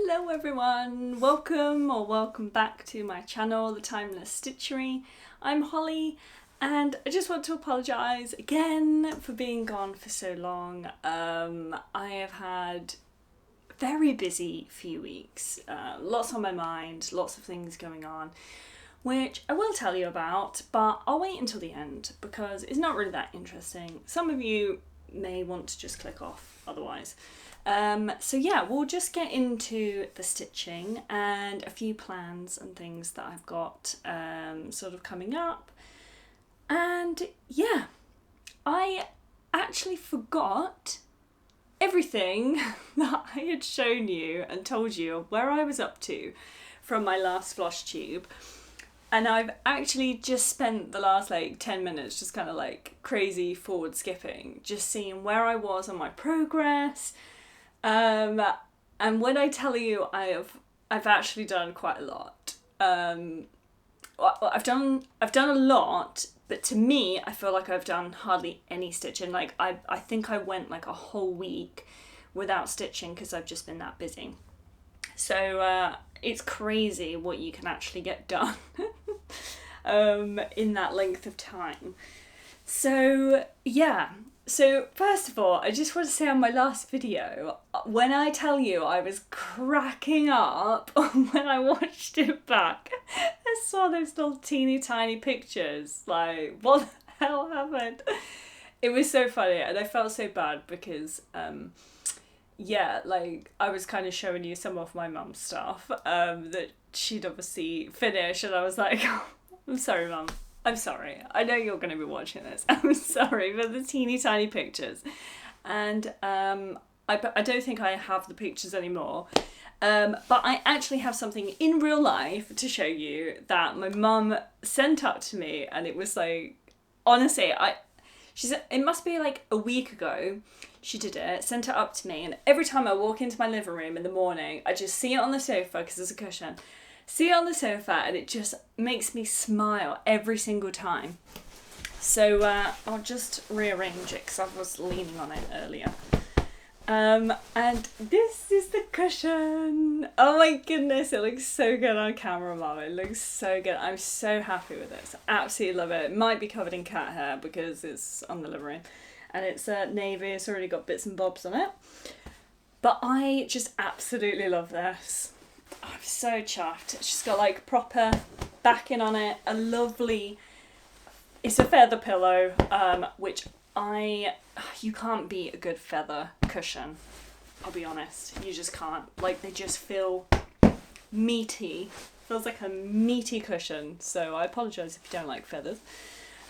Hello everyone, welcome back to my channel, The Timeless Stitchery. I'm Holly and I just want to apologise again for being gone for so long. I have had a very busy few weeks, lots on my mind, lots of things going on, which I will tell you about, but I'll wait until the end because it's not really that interesting. Some of you may want to just click off otherwise. So yeah, we'll just get into the stitching and a few plans and things that I've got sort of coming up. And yeah, I actually forgot everything that I had shown you and told you of where I was up to from my last Flosstube. And I've actually just spent the last like 10 minutes just kind of like crazy forward skipping, just seeing where I was on my progress. And when I tell you I've actually done quite a lot. I've done a lot, but to me I feel like I've done hardly any stitching. Like I think I went like a whole week without stitching because I've just been that busy. So it's crazy what you can actually get done in that length of time. So yeah. So first of all, I just want to say on my last video, when I tell you I was cracking up when I watched it back, I saw those little teeny tiny pictures, like what the hell happened? It was so funny and I felt so bad because yeah, like I was kind of showing you some of my mum's stuff that she'd obviously finished and I was like, oh, I'm sorry mum. I'm sorry, I know you're going to be watching this. I'm sorry for the teeny tiny pictures. And I don't think I have the pictures anymore. But I actually have something in real life to show you that my mum sent up to me. And it was like, honestly, she said it must be like a week ago she did it, sent it up to me. And every time I walk into my living room in the morning, I just see it on the sofa because there's a cushion. See it on the sofa and it just makes me smile every single time. So I'll just rearrange it because I was leaning on it earlier. And this is the cushion. Oh my goodness, it looks so good on camera, Mum. It looks so good. I'm so happy with this. I absolutely love it. It might be covered in cat hair because it's on the living room. And it's navy, it's already got bits and bobs on it. But I just absolutely love this. I'm so chuffed. It's just got like proper backing on it, a lovely, it's a feather pillow, which you can't beat a good feather cushion, I'll be honest, you just can't. Like they just feel meaty, feels like a meaty cushion, so I apologise if you don't like feathers.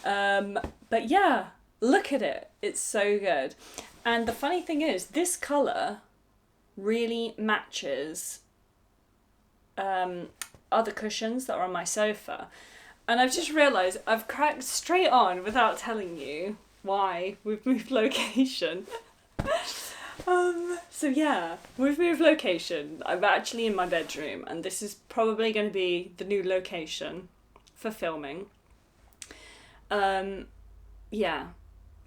But yeah, look at it, it's so good. And the funny thing is, this colour really matches other cushions that are on my sofa, and I've just realised I've cracked straight on without telling you why we've moved location. So yeah, we've moved location. I'm actually in my bedroom and this is probably going to be the new location for filming. Yeah,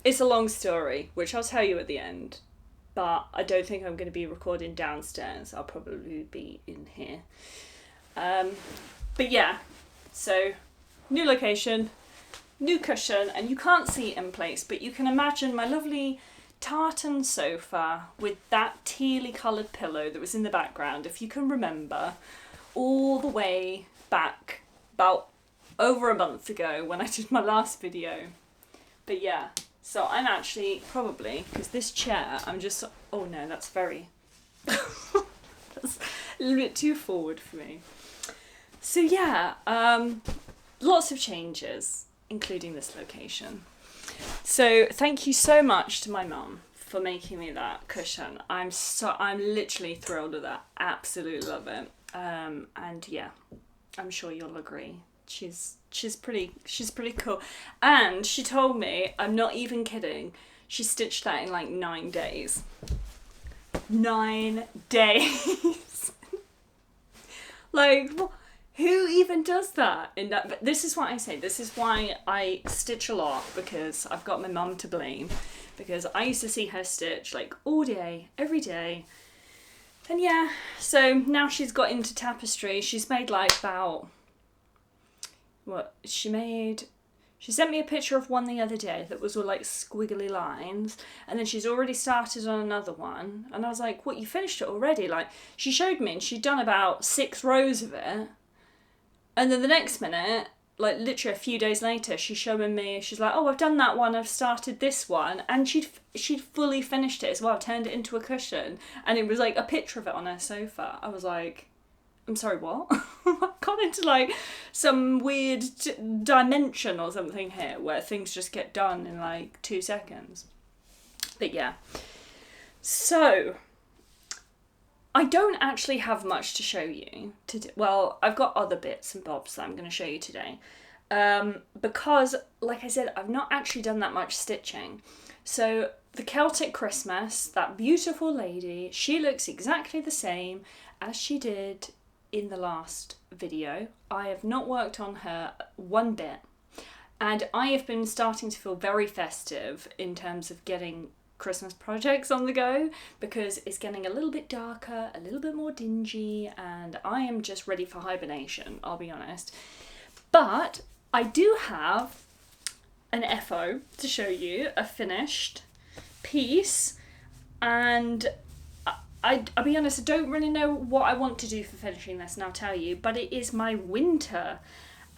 it's a long story which I'll tell you at the end, but I don't think I'm going to be recording downstairs. I'll probably be in here. But yeah, so new location, new cushion, and you can't see it in place, but you can imagine my lovely tartan sofa with that tealy coloured pillow that was in the background, if you can remember, all the way back about over a month ago when I did my last video. But yeah, so I'm actually probably, because this chair, I'm just, oh no, that's very, that's a little bit too forward for me. So yeah, lots of changes, including this location. So thank you so much to my mum for making me that cushion. I'm literally thrilled with that. Absolutely love it. And yeah, I'm sure you'll agree. She's pretty cool. And she told me, I'm not even kidding, she stitched that in like 9 days. 9 days. Like, who even does that? But this is what I say. This is why I stitch a lot, because I've got my mum to blame. Because I used to see her stitch like all day, every day. And yeah, so now she's got into tapestry. She's made like about, she sent me a picture of one the other day that was all like squiggly lines, and then she's already started on another one, and I was like, what, you finished it already? Like, she showed me and she'd done about 6 rows of it, and then the next minute, like literally a few days later, she's showing me, she's like, oh, I've done that one, I've started this one, and she'd fully finished it as well, turned it into a cushion, and it was like a picture of it on her sofa. I was like, I'm sorry, what? I got into like some weird dimension or something here where things just get done in like 2 seconds. But yeah. So, I don't actually have much to show you today. Well, I've got other bits and bobs that I'm going to show you today. Because, like I said, I've not actually done that much stitching. So, the Celtic Christmas, that beautiful lady, she looks exactly the same as she did in the last video. I have not worked on her one bit, and I have been starting to feel very festive in terms of getting Christmas projects on the go, because it's getting a little bit darker, a little bit more dingy, and I am just ready for hibernation, I'll be honest. But I do have an FO to show you, a finished piece, and I'll be honest, I don't really know what I want to do for finishing this, and I'll tell you, but it is my winter.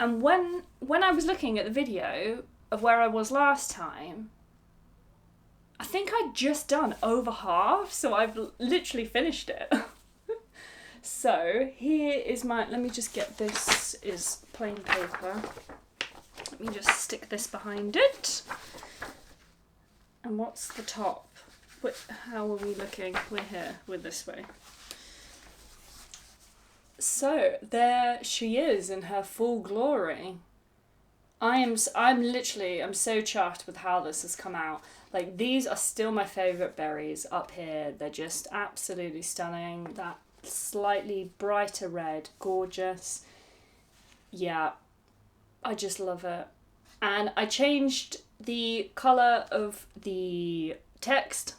And when I was looking at the video of where I was last time, I think I'd just done over half, so I've literally finished it. So here is my, let me just get, this is plain paper. Let me just stick this behind it. And what's the top? How are we looking? We're here, we're this way. So there she is in her full glory. I'm so chuffed with how this has come out. Like, these are still my favourite berries up here. They're just absolutely stunning. That slightly brighter red, gorgeous. Yeah, I just love it. And I changed the colour of the text.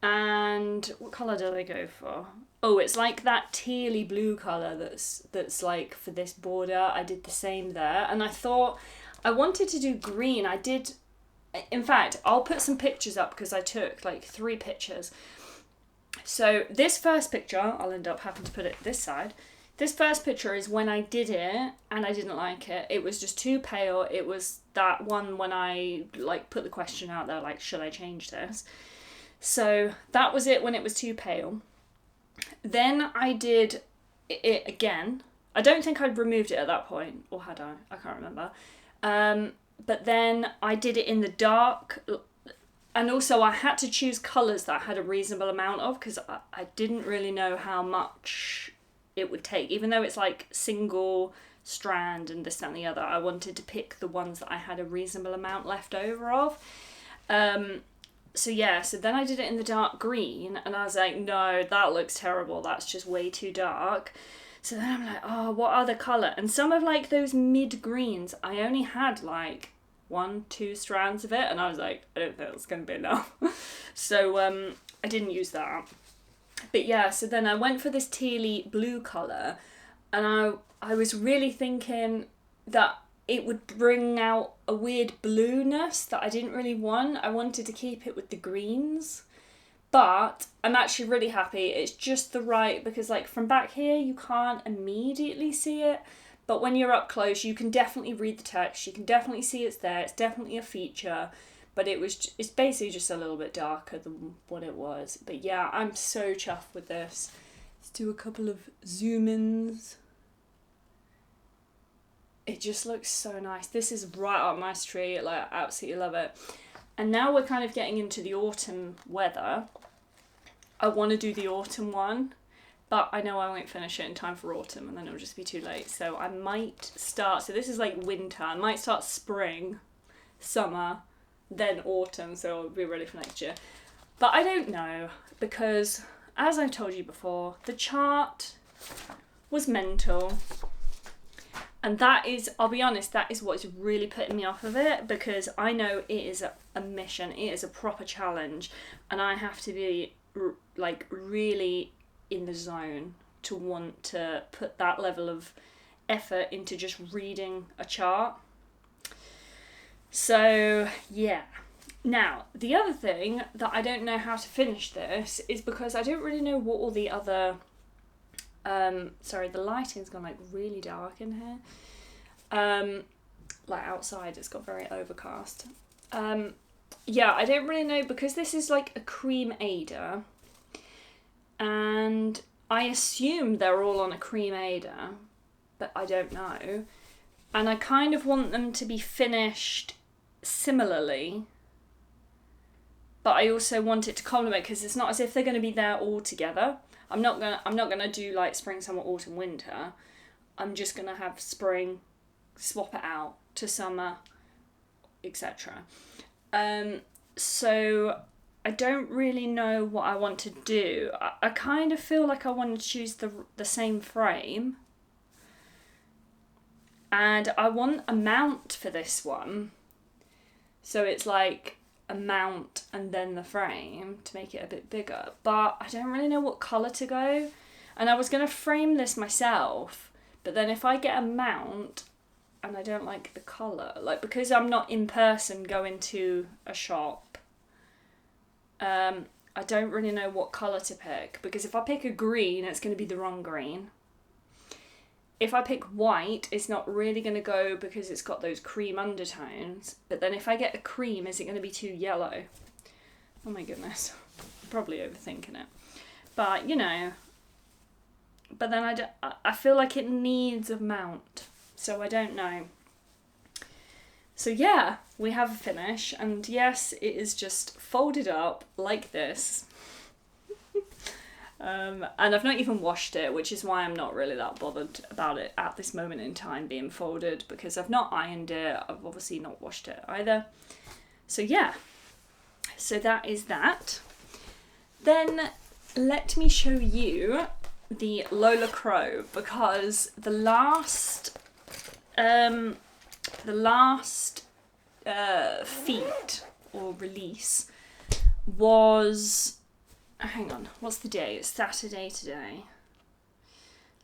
And what colour did I go for? Oh, it's like that tealy blue colour that's like for this border. I did the same there. And I thought I wanted to do green. I did, in fact, I'll put some pictures up because I took like 3 pictures. So this first picture, I'll end up having to put it this side. This first picture is when I did it and I didn't like it. It was just too pale. It was that one when I like put the question out there, like, should I change this? So that was it when it was too pale. Then I did it again. I don't think I'd removed it at that point, or had I? I can't remember. But then I did it in the dark, and also I had to choose colours that I had a reasonable amount of, because I didn't really know how much it would take. Even though it's like single strand and this, that and the other, I wanted to pick the ones that I had a reasonable amount left over of. So yeah, so then I did it in the dark green, and I was like, no, that looks terrible, that's just way too dark. So then I'm like, oh, what other colour? And some of like those mid greens, I only had like 1-2 strands of it, and I was like, I don't think that's going to be enough. So I didn't use that. But yeah, so then I went for this tealy blue colour, and I was really thinking that it would bring out a weird blueness that I didn't really want. I wanted to keep it with the greens. But I'm actually really happy. It's just the right, because like from back here you can't immediately see it. But when you're up close you can definitely read the text. You can definitely see it's there. It's definitely a feature. But it's basically just a little bit darker than what it was. But yeah, I'm so chuffed with this. Let's do a couple of zoom-ins. It just looks so nice. This is right up my street. Like, I absolutely love it. And now we're kind of getting into the autumn weather. I want to do the autumn one, but I know I won't finish it in time for autumn, and then it'll just be too late. So I might start, so this is like winter. I might start spring, summer, then autumn, so it'll be ready for next year. But I don't know, because as I've told you before, the chart was mental. And that is, I'll be honest, that is what's really putting me off of it, because I know it is a mission, it is a proper challenge, and I have to be like really in the zone to want to put that level of effort into just reading a chart. So yeah. Now, the other thing that I don't know how to finish this is because I don't really know what all the other... sorry, the lighting's gone like really dark in here. Like outside it's got very overcast. Yeah, I don't really know because this is like a cream Ada. And I assume they're all on a cream Ada, but I don't know. And I kind of want them to be finished similarly. But I also want it to complement because it's not as if they're going to be there all together. I'm not gonna do like spring, summer, autumn, winter. I'm just gonna have spring, swap it out to summer, etc. So I don't really know what I want to do. I kind of feel like I want to choose the same frame. And I want a mount for this one. So it's like a mount and then the frame to make it a bit bigger. But I don't really know what colour to go. And I was going to frame this myself. But then if I get a mount and I don't like the colour, like because I'm not in person going to a shop, I don't really know what colour to pick. Because if I pick a green, it's going to be the wrong green. If I pick white, it's not really going to go because it's got those cream undertones. But then if I get a cream, is it going to be too yellow? Oh my goodness. I'm probably overthinking it. But, you know. But then I feel like it needs a mount. So I don't know. So yeah, we have a finish. And yes, it is just folded up like this. And I've not even washed it, which is why I'm not really that bothered about it at this moment in time being folded, because I've not ironed it. I've obviously not washed it either. So yeah, so that is that. Then let me show you the Lola Crow, because the last feat or release was... Hang on, what's the day? It's Saturday today.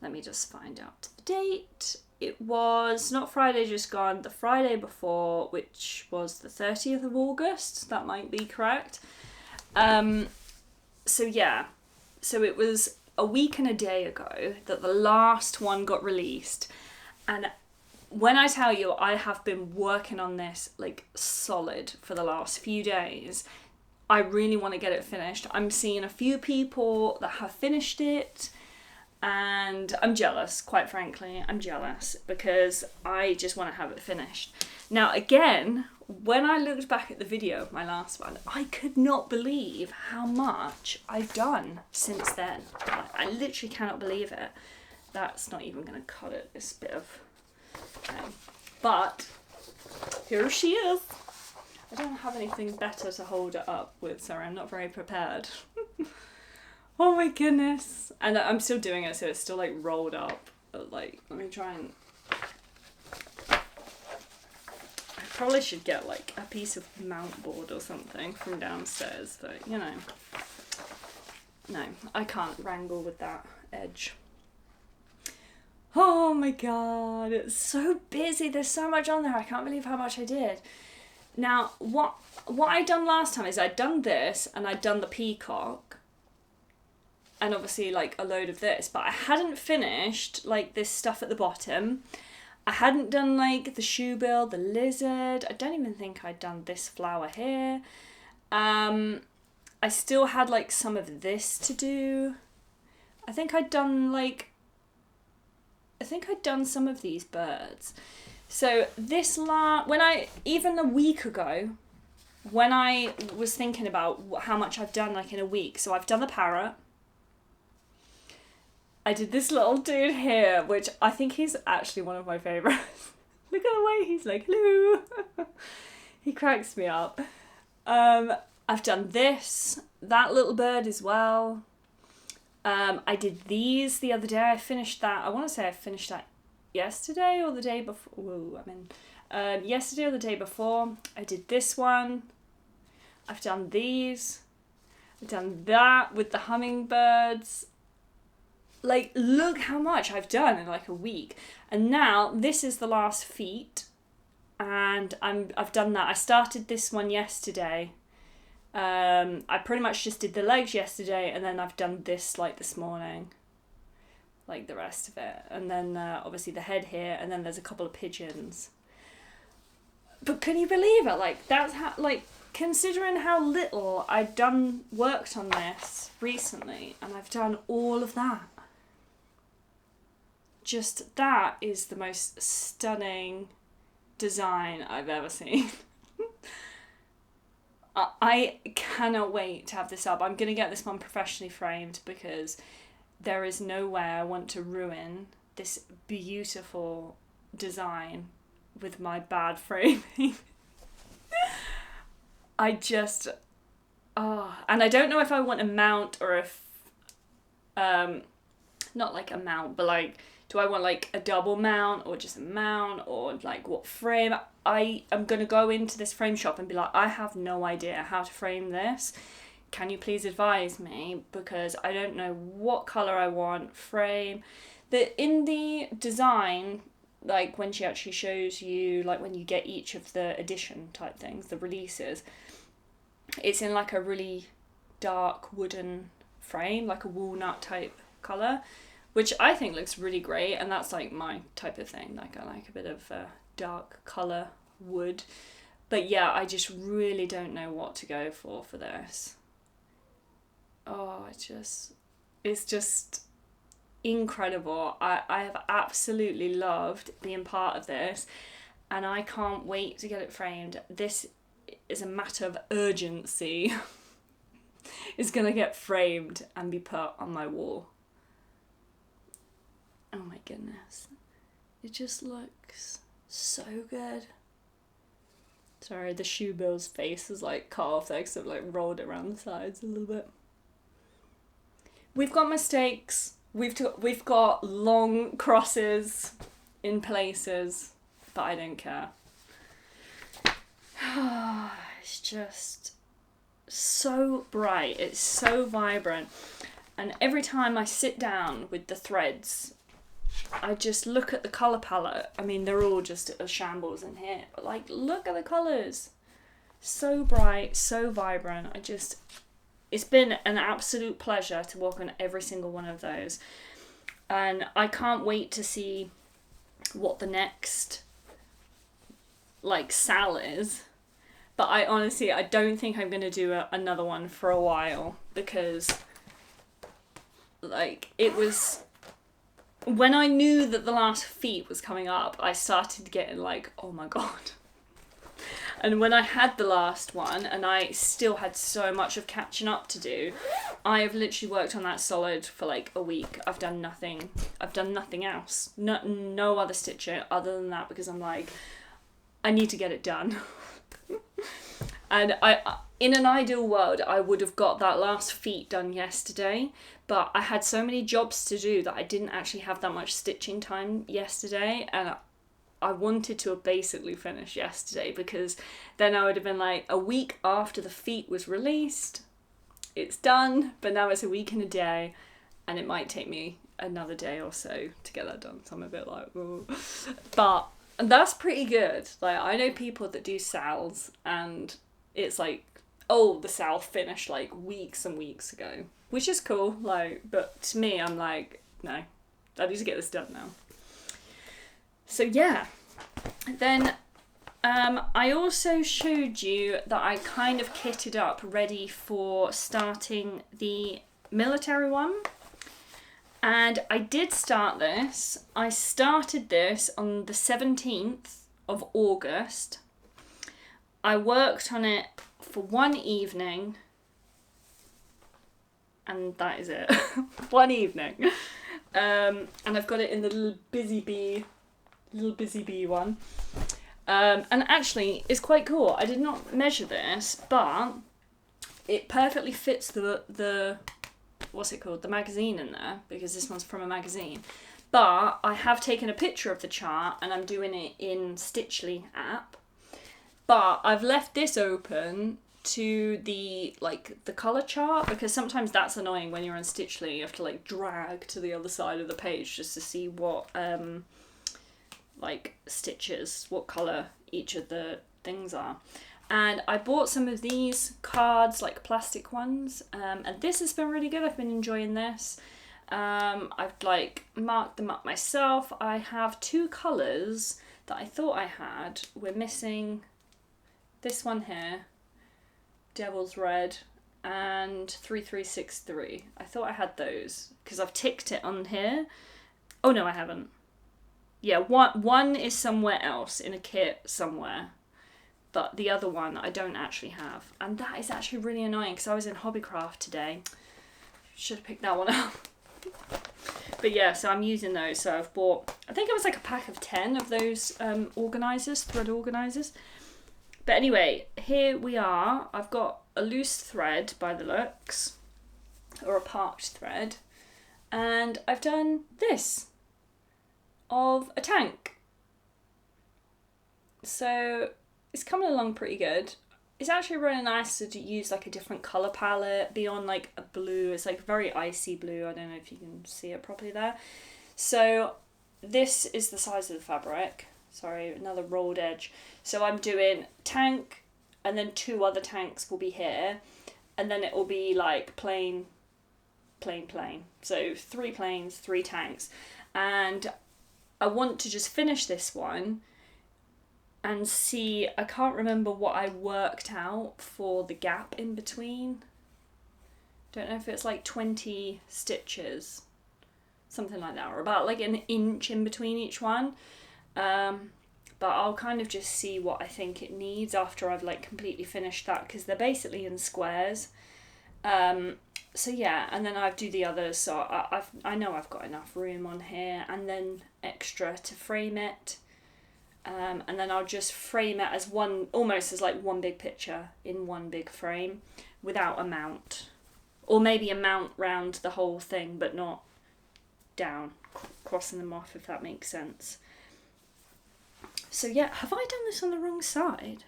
Let me just find out the date. It was not Friday just gone, the Friday before, which was the 30th of August. That might be correct. So yeah, so it was a week and a day ago that the last one got released. And when I tell you, I have been working on this like solid for the last few days. I really want to get it finished. I'm seeing a few people that have finished it and I'm jealous, quite frankly. I'm jealous because I just want to have it finished. Now again, when I looked back at the video of my last one, I could not believe how much I've done since then. I literally cannot believe it. That's not even going to cut it, this bit of... But here she is. I don't have anything better to hold it up with, sorry, I'm not very prepared. Oh my goodness. And I'm still doing it, so it's still like rolled up. But like, let me try and... I probably should get like a piece of mount board or something from downstairs, but you know. No, I can't wrangle with that edge. Oh my god, it's so busy. There's so much on there. I can't believe how much I did. Now, what I'd done last time is I'd done this and I'd done the peacock and obviously like a load of this, but I hadn't finished like this stuff at the bottom. I hadn't done like the shoe bill, the lizard. I don't even think I'd done this flower here. I still had like some of this to do. I think I'd done some of these birds. So this even a week ago, when I was thinking about how much I've done like in a week, so I've done the parrot. I did this little dude here, which I think he's actually one of my favourites. Look at the way he's like, hello. He cracks me up. I've done this, that little bird as well. I did these the other day. I finished that. I want to say I finished that yesterday or the day before. Yesterday or the day before. I did this one. I've done these. I've done that with the hummingbirds. like, look how much I've done in like a week. And now this is the last feet, and I've done that. I started this one yesterday. I pretty much just did the legs yesterday, and then I've done this like this morning, like the rest of it, and then obviously the head here, and then there's a couple of pigeons. But can you believe it? Like, that's how, like, considering how little I'd worked on this recently, and I've done all of that. Just, that is the most stunning design I've ever seen. I cannot wait to have this up. I'm going to get this one professionally framed because there is no way I want to ruin this beautiful design with my bad framing. I just... Oh, and I don't know if I want a mount or if... not like a mount, but like... Do I want like a double mount or just a mount or like what frame? I am going to go into this frame shop and be like, I have no idea how to frame this. Can you please advise me? Because I don't know what colour I want, frame. In the design, like when she actually shows you, like when you get each of the edition type things, the releases, it's in like a really dark wooden frame, like a walnut type colour, which I think looks really great, and that's like my type of thing. Like I like a bit of dark colour wood. But yeah, I just really don't know what to go for this. Oh, it's just incredible. I have absolutely loved being part of this, and I can't wait to get it framed. This is a matter of urgency. It's gonna get framed and be put on my wall. Oh my goodness. It just looks so good. Sorry, the shoe bill's face is like cut off there because I've like rolled it around the sides a little bit. We've got mistakes. We've got long crosses in places, but I don't care. It's just so bright. It's so vibrant. And every time I sit down with the threads, I just look at the colour palette. I mean, they're all just a shambles in here, but like, look at the colours. So bright, so vibrant. It's been an absolute pleasure to work on every single one of those. And I can't wait to see what the next, like, SAL is. But I don't think I'm going to do another one for a while, because, like, it was... When I knew that the last feet was coming up, I started getting like, oh my god. And when I had the last one, and I still had so much of catching up to do, I have literally worked on that solid for like a week. I've done nothing else. No other stitching other than that, because I'm like, I need to get it done. And in an ideal world, I would have got that last feet done yesterday, but I had so many jobs to do that I didn't actually have that much stitching time yesterday, and I wanted to have basically finished yesterday, because then I would have been like, a week after the feet was released, it's done, but now it's a week and a day, and it might take me another day or so to get that done, so I'm a bit like, oh. But that's pretty good. Like, I know people that do SALs, and it's like, oh, the SAL finished like weeks and weeks ago, which is cool, like, but to me, I'm like, no, I need to get this done now. So yeah, then I also showed you that I kind of kitted up ready for starting the military one. And I did start this. I started this on the 17th of August. I worked on it for one evening, and that is it. One evening. And I've got it in the little busy bee one. And actually, it's quite cool. I did not measure this, but it perfectly fits the what's it called? The magazine in there, because this one's from a magazine. But I have taken a picture of the chart, and I'm doing it in Stitchly app. But I've left this open to the colour chart, because sometimes that's annoying when you're on Stitchly. You have to like drag to the other side of the page just to see what like stitches, what colour each of the things are. And I bought some of these cards, like plastic ones, and this has been really good. I've been enjoying this. I've like marked them up myself. I have 2 colours that I thought I had. We're missing this one here, Devil's Red, and 3363. I thought I had those because I've ticked it on here. Oh no, I haven't. Yeah, one is somewhere else in a kit somewhere, but the other one I don't actually have, and that is actually really annoying because I was in Hobbycraft today. Should have picked that one up. But yeah, so I'm using those. So I've bought, I think it was like a pack of 10 of those organisers, thread organisers. But anyway, here we are. I've got a loose thread by the looks, or a parked thread, and I've done this of a tank. So it's coming along pretty good. It's actually really nice to use like a different colour palette beyond like a blue. It's like very icy blue. I don't know if you can see it properly there. So this is the size of the fabric. Sorry, another rolled edge. So I'm doing tank, and then 2 other tanks will be here, and then it will be like plain. So 3 planes, 3 tanks. And I want to just finish this one and see, I can't remember what I worked out for the gap in between. Don't know if it's like 20 stitches, something like that, or about like an inch in between each one. But I'll kind of just see what I think it needs after I've like completely finished that, because they're basically in squares. So yeah, and then I do the others, so I know I've got enough room on here, and then extra to frame it. And then I'll just frame it as one, almost as like one big picture in one big frame without a mount. Or maybe a mount round the whole thing, but not down, crossing them off, if that makes sense. So yeah, have I done this on the wrong side?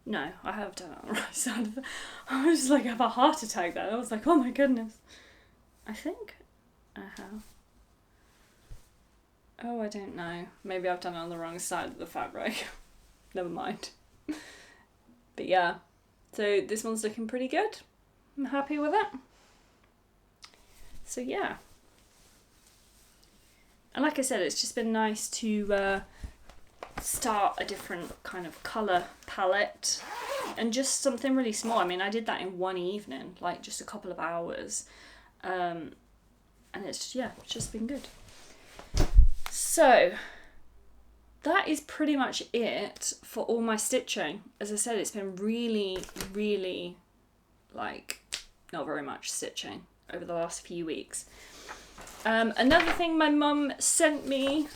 No, I have done it on the right side. I was just like, I have a heart attack there. I was like, oh my goodness. I think I have. Oh, I don't know. Maybe I've done it on the wrong side of the fabric. Never mind. But yeah, so this one's looking pretty good. I'm happy with it. So yeah. And like I said, it's just been nice to start a different kind of colour palette, and just something really small. I mean, I did that in one evening, like just a couple of hours. And it's, yeah, it's just been good. So that is pretty much it for all my stitching. As I said, it's been really, really like not very much stitching over the last few weeks. Another thing my mum sent me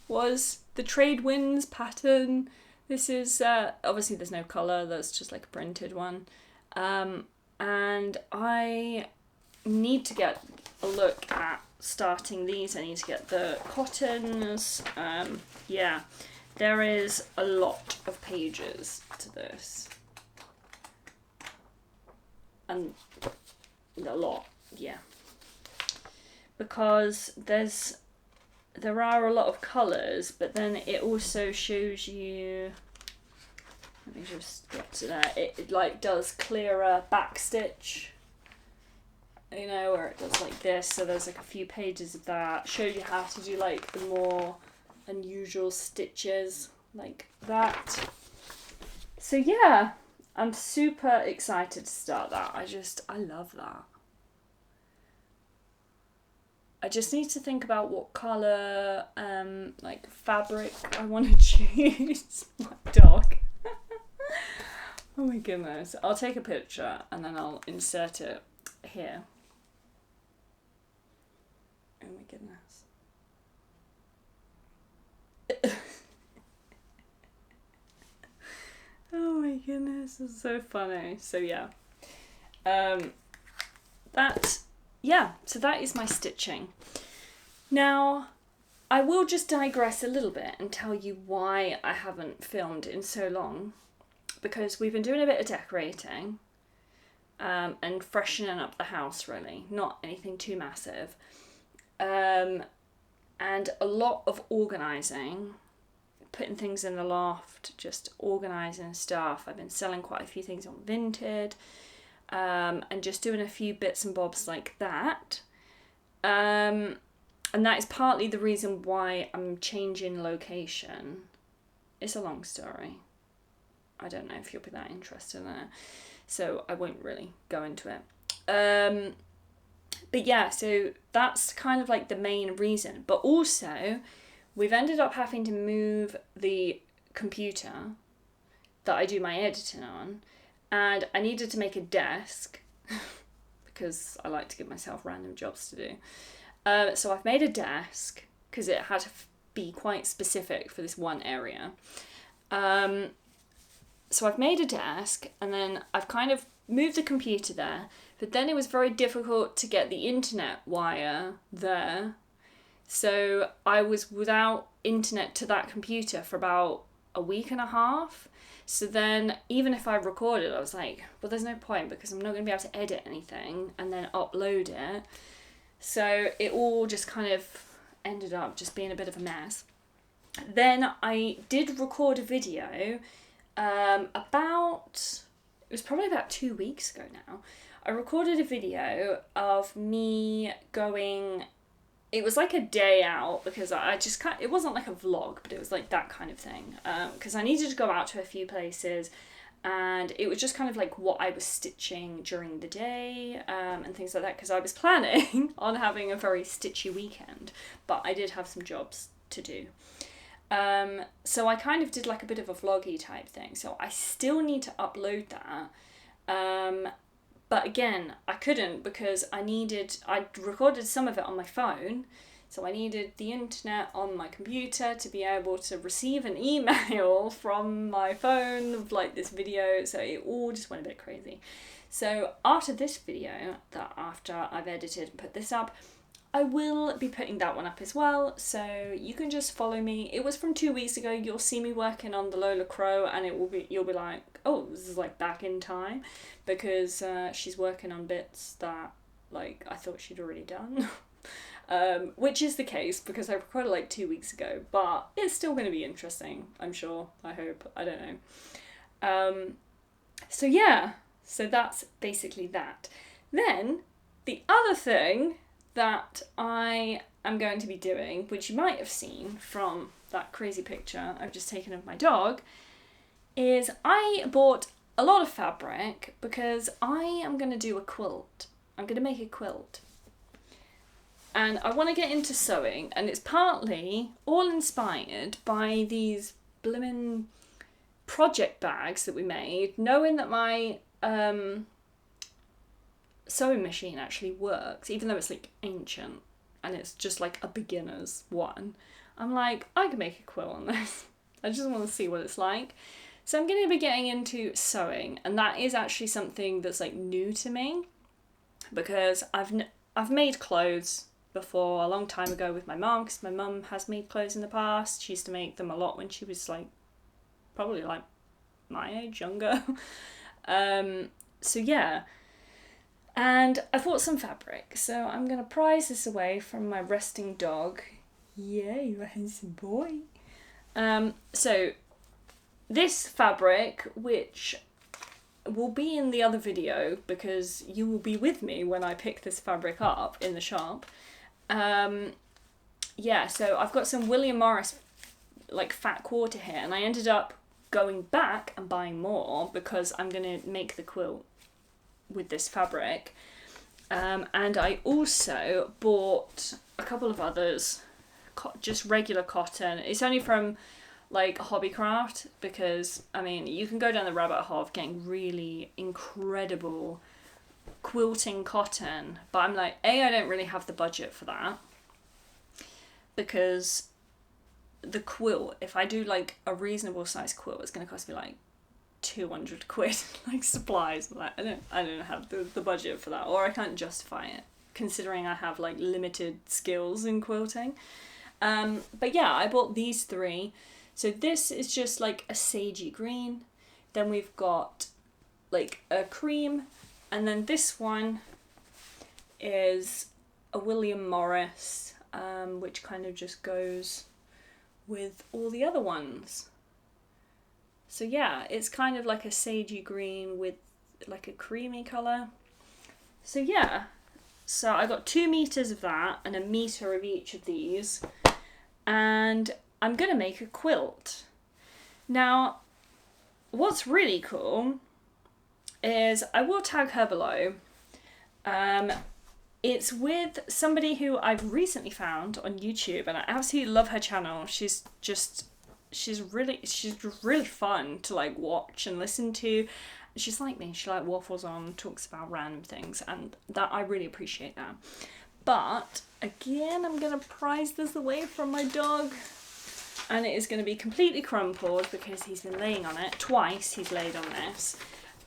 was the Trade Winds pattern. This is, obviously there's no colour, that's just like a printed one. And I need to get a look at starting these. I need to get the cottons. Yeah, there is a lot of pages to this. And a lot, yeah. Because there are a lot of colours, but then it also shows you, let me just get to that, it like does clearer back stitch, you know, where it does like this, so there's like a few pages of that, show you how to do like the more unusual stitches like that. So yeah, I'm super excited to start that. I love that. I just need to think about what colour, like fabric I want to choose. My dog. Oh my goodness. I'll take a picture and then I'll insert it here. Oh my goodness. Oh my goodness, it's so funny. So yeah. So that is my stitching. Now, I will just digress a little bit and tell you why I haven't filmed in so long, because we've been doing a bit of decorating and freshening up the house, really, not anything too massive, and a lot of organising, putting things in the loft, just organising stuff. I've been selling quite a few things on Vinted, and just doing a few bits and bobs like that. And that is partly the reason why I'm changing location. It's a long story. I don't know if you'll be that interested in it, so I won't really go into it. But yeah, so that's kind of like the main reason. But also, we've ended up having to move the computer that I do my editing on, and I needed to make a desk because I like to give myself random jobs to do. So I've made a desk because it had to be quite specific for this one area. So I've made a desk, and then I've kind of moved the computer there, but then it was very difficult to get the internet wire there. So I was without internet to that computer for about a week and a half. So then even if I recorded, I was like, well, there's no point because I'm not going to be able to edit anything and then upload it. So it all just kind of ended up just being a bit of a mess. Then I did record a video it was probably about 2 weeks ago now. I recorded a video of me going, it was like a day out because I just it wasn't like a vlog, but it was like that kind of thing. Because I needed to go out to a few places, and it was just kind of like what I was stitching during the day and things like that, because I was planning on having a very stitchy weekend, but I did have some jobs to do. So I kind of did like a bit of a vloggy type thing, so I still need to upload that. But again, I couldn't because I recorded some of it on my phone, so I needed the internet on my computer to be able to receive an email from my phone of like this video, so it all just went a bit crazy. So after this video, after I've edited and put this up, I will be putting that one up as well, so you can just follow me. It was from 2 weeks ago. You'll see me working on the Lola Crow, and you'll be like, oh, this is like back in time, because she's working on bits that like I thought she'd already done. Which is the case because I recorded like 2 weeks ago, but it's still going to be interesting, I'm sure. I hope. I don't know. So yeah, so that's basically that. Then the other thing that I am going to be doing, which you might have seen from that crazy picture I've just taken of my dog, is I bought a lot of fabric because I am going to do a quilt. I'm going to make a quilt. And I want to get into sewing, and it's partly all inspired by these blimmin' project bags that we made, knowing that my sewing machine actually works, even though it's like ancient and it's just like a beginner's one. I'm like, I can make a quilt on this. I just want to see what it's like. So I'm going to be getting into sewing, and that is actually something that's like new to me, because I've made clothes before a long time ago with my mum, because my mum has made clothes in the past. She used to make them a lot when she was like probably like my age, younger. So yeah. And I bought some fabric, so I'm going to prize this away from my resting dog. Yay, you're a handsome boy. So this fabric, which will be in the other video because you will be with me when I pick this fabric up in the shop. Yeah, so I've got some William Morris like fat quarter here, and I ended up going back and buying more because I'm going to make the quilt with this fabric. And I also bought a couple of others, just regular cotton. It's only from like Hobbycraft, because I mean you can go down the rabbit hole of getting really incredible quilting cotton, but I'm like, I don't really have the budget for that, because the quilt, if I do like a reasonable size quilt, it's going to cost me like 200 quid, like supplies. Like, I don't have the budget for that, or I can't justify it considering I have like limited skills in quilting. But yeah, I bought these three. So this is just like a sagey green. Then we've got like a cream. And then this one is a William Morris, which kind of just goes with all the other ones. So yeah, it's kind of like a sagey green with like a creamy colour. So yeah, so I got 2 meters of that and 1 meter of each of these, and I'm gonna make a quilt. Now, what's really cool is I will tag her below. It's with somebody who I've recently found on YouTube, and I absolutely love her channel. She's really fun to like watch and listen to. She's like me, she like waffles on, talks about random things, and that I really appreciate that. But again, I'm gonna prize this away from my dog, and it is gonna be completely crumpled because he's been laying on it. Twice he's laid on this.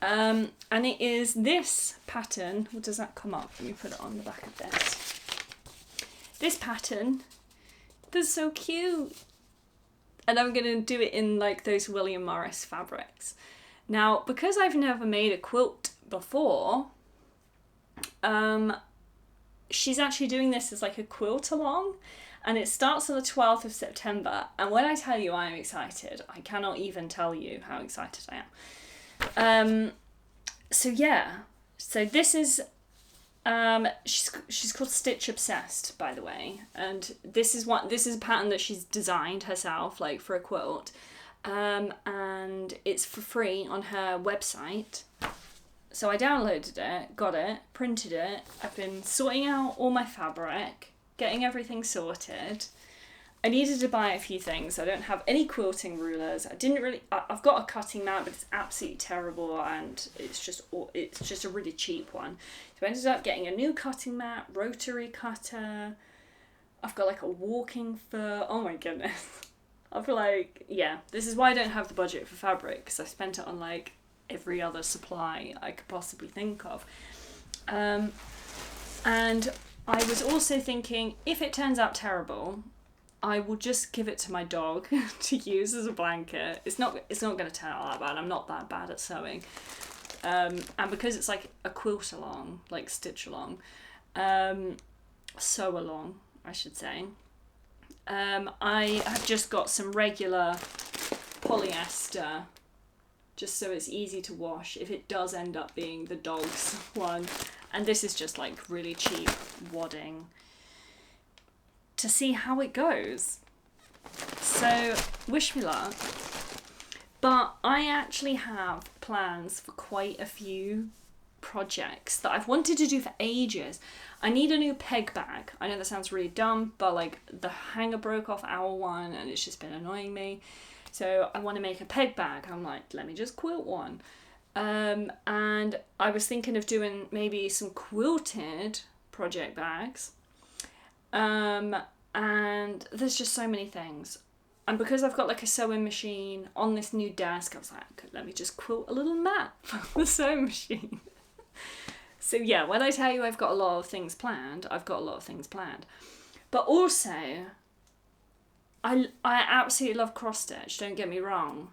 And it is this pattern. Well, does that come up? Let me put it on the back of this. This pattern, that's so cute. And I'm gonna do it in like those William Morris fabrics. Now, because I've never made a quilt before, she's actually doing this as like a quilt along, and it starts on the 12th of September. And when I tell you I'm excited, I cannot even tell you how excited I am. So yeah, so this is, she's called Stitch Obsessed, by the way, and this is a pattern that she's designed herself, like for a quilt. And it's for free on her website. So I downloaded it, got it, printed it. I've been sorting out all my fabric, getting everything sorted. I needed to buy a few things. I don't have any quilting rulers. I've got a cutting mat, but it's absolutely terrible, and it's just a really cheap one. So I ended up getting a new cutting mat, rotary cutter. I've got like a walking foot. Oh my goodness. I feel like, yeah, this is why I don't have the budget for fabric, because I spent it on like every other supply I could possibly think of. And I was also thinking, if it turns out terrible, I will just give it to my dog to use as a blanket. It's not going to turn out that bad. I'm not that bad at sewing. And because it's like a quilt along, like stitch along, sew along, I should say. I have just got some regular polyester, just so it's easy to wash if it does end up being the dog's one. And this is just like really cheap wadding to see how it goes. So wish me luck. But I actually have plans for quite a few projects that I've wanted to do for ages. I need a new peg bag. I know that sounds really dumb, but like the hanger broke off our one and it's just been annoying me. So I want to make a peg bag. I'm like, let me just quilt one. And I was thinking of doing maybe some quilted project bags. And there's just so many things. And because I've got like a sewing machine on this new desk, I was like, let me just quilt a little mat for the sewing machine. So yeah, when I tell you I've got a lot of things planned, I've got a lot of things planned. But also, I absolutely love cross stitch, don't get me wrong.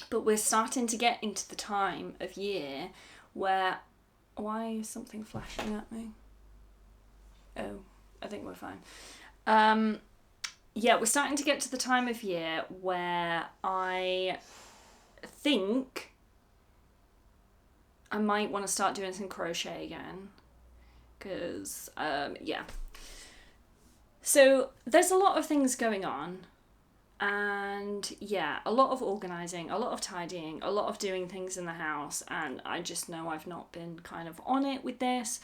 But we're starting to get into the time of year where... Why is something flashing at me? Oh, I think we're fine. Yeah, we're starting to get to the time of year where I think I might want to start doing some crochet again. Because, yeah. So there's a lot of things going on. And yeah, a lot of organising, a lot of tidying, a lot of doing things in the house, and I just know I've not been kind of on it with this.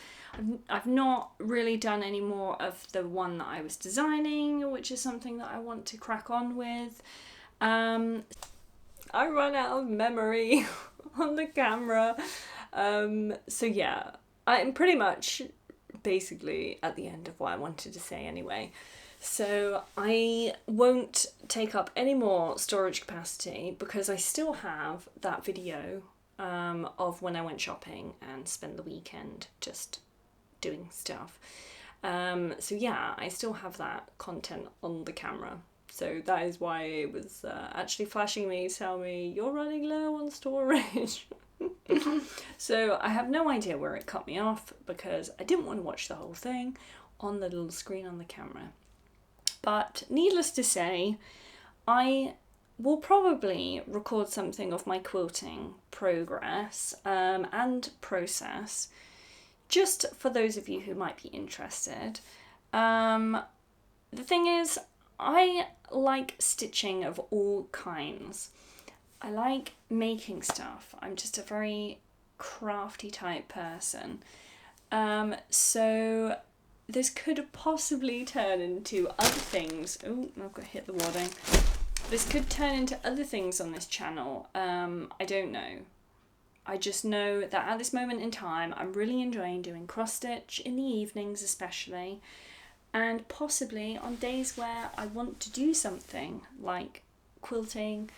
I've not really done any more of the one that I was designing, which is something that I want to crack on with. I run out of memory on the camera. So yeah, I'm pretty much basically at the end of what I wanted to say anyway. So I won't take up any more storage capacity because I still have that video of when I went shopping and spent the weekend just doing stuff. So yeah, I still have that content on the camera. So that is why it was actually flashing me, tell me you're running low on storage. So I have no idea where it cut me off because I didn't want to watch the whole thing on the little screen on the camera. But needless to say, I will probably record something of my quilting progress and process, just for those of you who might be interested. The thing is, I like stitching of all kinds. I like making stuff. I'm just a very crafty type person. So this could possibly turn into other things. Oh, I've got to hit the wadding. This could turn into other things on this channel. I don't know. I just know that at this moment in time, I'm really enjoying doing cross stitch in the evenings especially, and possibly on days where I want to do something like quilting,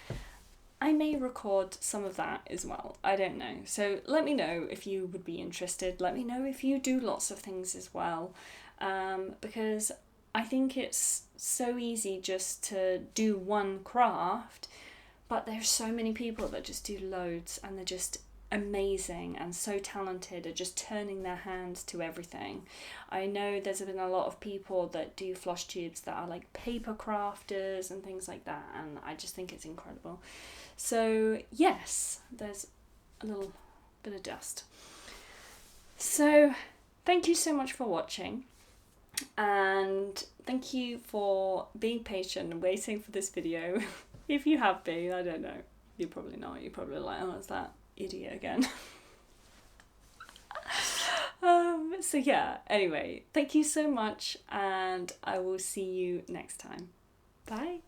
I may record some of that as well. I don't know. So let me know if you would be interested. Let me know if you do lots of things as well, because I think it's so easy just to do one craft, but there's so many people that just do loads and they're just amazing and so talented at just turning their hands to everything. I know there's been a lot of people that do floss tubes that are like paper crafters and things like that, and I just think it's incredible. So yes, there's a little bit of dust. So thank you so much for watching, and thank you for being patient and waiting for this video. If you have been, I don't know, you're probably not, you're probably like, oh, it's that idiot again. So yeah, anyway, thank you so much, and I will see you next time. Bye.